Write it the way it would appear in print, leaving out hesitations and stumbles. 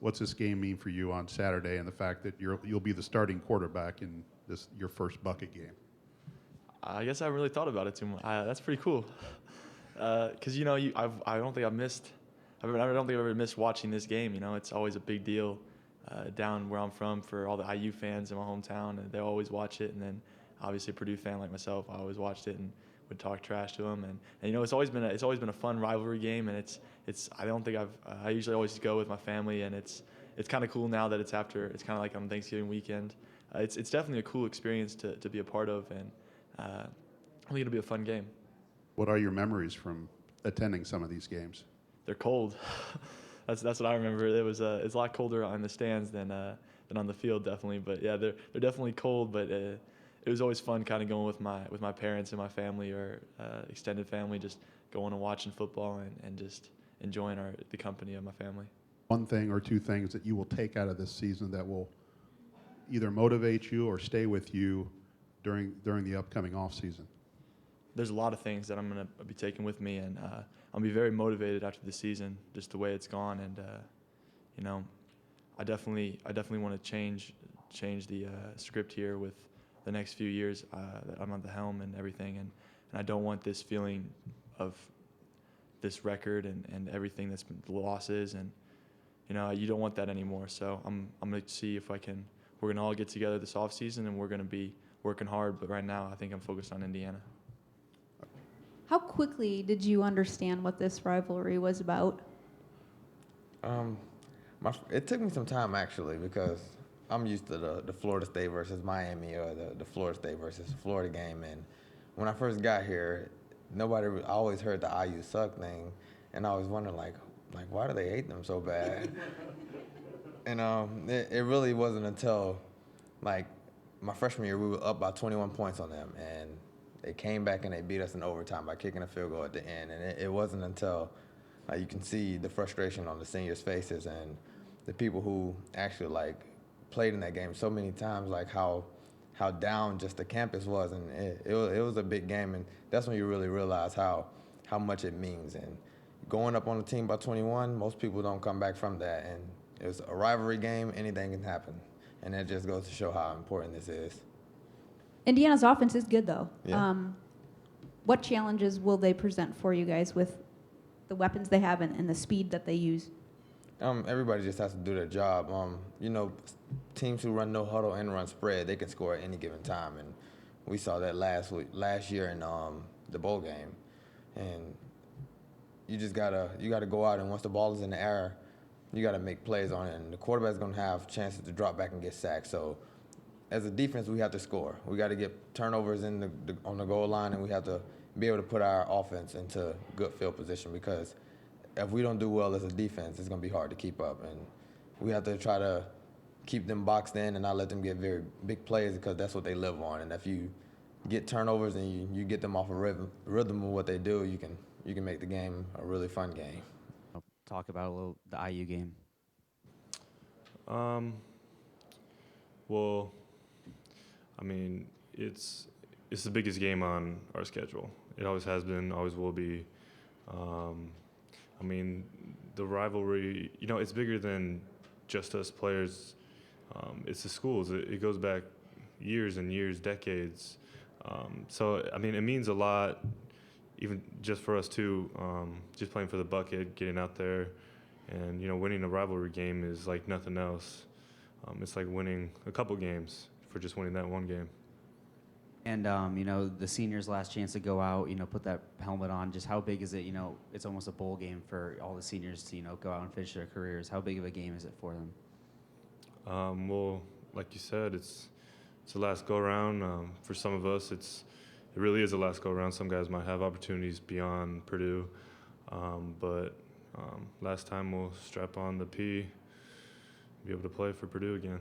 What's this game mean for you on Saturday, and the fact that you'll be the starting quarterback in your first bucket game? I guess I haven't really thought about it too much. That's pretty cool. Because I don't think I've missed. I don't think I've ever missed watching this game. It's always a big deal down where I'm from for all the IU fans in my hometown, and they always watch it. And then obviously a Purdue fan like myself, I always watched it and would talk trash to them. And it's always been a fun rivalry game. And it's I don't think I usually always go with my family, and it's kind of cool now that it's kind of like on Thanksgiving weekend. It's definitely a cool experience to be a part of, and I think it'll be a fun game. What are your memories from attending some of these games? They're cold. That's what I remember. It's a lot colder on the stands than on the field, definitely. But yeah, they're definitely cold. But it was always fun, kind of going with my parents and my family or extended family, just going and watching football and just enjoying the company of my family. One thing or two things that you will take out of this season that will either motivate you or stay with you during the upcoming off season? There's a lot of things that I'm going to be taking with me, and I'll be very motivated after the season, just the way it's gone. And I definitely want to change the script here with the next few years that I'm at the helm and everything, and I don't want this feeling of this record and everything that's been the losses, and you don't want that anymore. So I'm going to see if we're going to all get together this off season, and we're going to be working hard. But right now, I think I'm focused on Indiana. How quickly did you understand what this rivalry was about? It took me some time, actually, because I'm used to the Florida State versus Miami or the Florida State versus Florida game. And when I first got here, I always heard the IU suck thing, and I was wondering, like why do they hate them so bad? And it really wasn't until, like, my freshman year, we were up by 21 points on them, and they came back and they beat us in overtime by kicking a field goal at the end. And it wasn't until you can see the frustration on the seniors' faces and the people who actually played in that game so many times, like how down just the campus was, and it was a big game, and that's when you really realize how much it means. And going up on the team by 21, most people don't come back from that, and it was a rivalry game. Anything can happen, and that just goes to show how important this is. Indiana's offense is good, though. Yeah. What challenges will they present for you guys with the weapons they have and the speed that they use? Everybody just has to do their job. Teams who run no huddle and run spread, they can score at any given time, and we saw that last year in the bowl game. And you just gotta go out, and once the ball is in the air, you gotta make plays on it, and the quarterback's gonna have chances to drop back and get sacked. So as a defense, we have to score. We got to get turnovers on the goal line, and we have to be able to put our offense into good field position, because if we don't do well as a defense, it's going to be hard to keep up. And we have to try to keep them boxed in and not let them get very big plays, because that's what they live on. And if you get turnovers and you get them off a rhythm of what they do, you can make the game a really fun game. I'll talk about a little the IU game. Well, I mean, it's the biggest game on our schedule. It always has been, always will be. I mean, the rivalry, it's bigger than just us players. It's the schools. It goes back years and years, decades. So, I mean, it means a lot, even just for us too, just playing for the Bucket, getting out there, and, winning a rivalry game is like nothing else. It's like winning a couple games for just winning that one game. And, the seniors' last chance to go out, put that helmet on. Just how big is it? It's almost a bowl game for all the seniors to, go out and finish their careers. How big of a game is it for them? Well, like you said, it's the last go-around. For some of us, it really is the last go-around. Some guys might have opportunities beyond Purdue. But last time we'll strap on the P, be able to play for Purdue again.